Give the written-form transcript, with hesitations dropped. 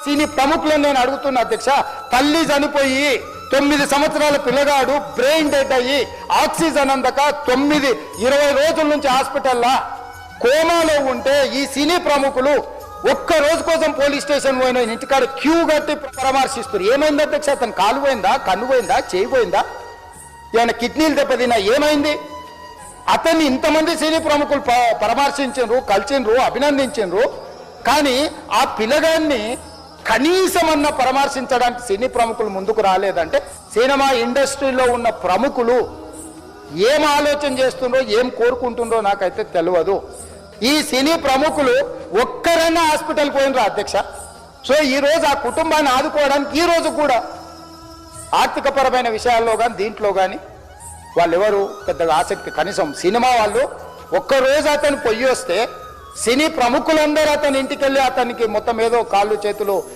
సినీ ప్రముఖులను నేను అడుగుతున్నా అధ్యక్ష, తల్లి చనిపోయి 9 సంవత్సరాల పిల్లగాడు బ్రెయిన్ డెడ్ అయ్యి ఆక్సిజన్ అందక 20 రోజుల నుంచి హాస్పిటల్లో కోమాలో ఉంటే ఈ సినీ ప్రముఖులు ఒక్క రోజు కోసం పోలీస్ స్టేషన్ పోయిన ఇంటికాడ క్యూ కట్టి పరామర్శిస్తారు. ఏమైంది అధ్యక్ష? అతను కాలు పోయిందా, కన్ను పోయిందా, చేయి పోయిందా, ఏమైనా కిడ్నీలు దెబ్బతిన్నా, ఏమైంది? అతన్ని ఇంతమంది సినీ ప్రముఖులు పరామర్శించారు, కలిసిండ్రు, అభినందించారు. కానీ ఆ పిల్లగాన్ని కనీసమన్నా పరామర్శించడానికి సినీ ప్రముఖులు ముందుకు రాలేదంటే సినిమా ఇండస్ట్రీలో ఉన్న ప్రముఖులు ఏం ఆలోచన చేస్తుండ్రో, ఏం కోరుకుంటుండ్రో నాకైతే తెలియదు. ఈ సినీ ప్రముఖులు ఒక్కరైనా హాస్పిటల్ పోయినరా అధ్యక్ష? సో ఈ రోజు ఆ కుటుంబాన్ని ఆదుకోవడానికి ఈ రోజు కూడా ఆర్థికపరమైన విషయాల్లో కానీ దీంట్లో కానీ వాళ్ళెవరు పెద్దగా ఆసక్తి, కనీసం సినిమా వాళ్ళు ఒక్కరోజు అతను పొయ్యి వస్తే సినీ ప్రముఖులందరూ అతని ఇంటికి వెళ్ళి అతనికి మొత్తం ఏదో కాళ్ళు చేతులు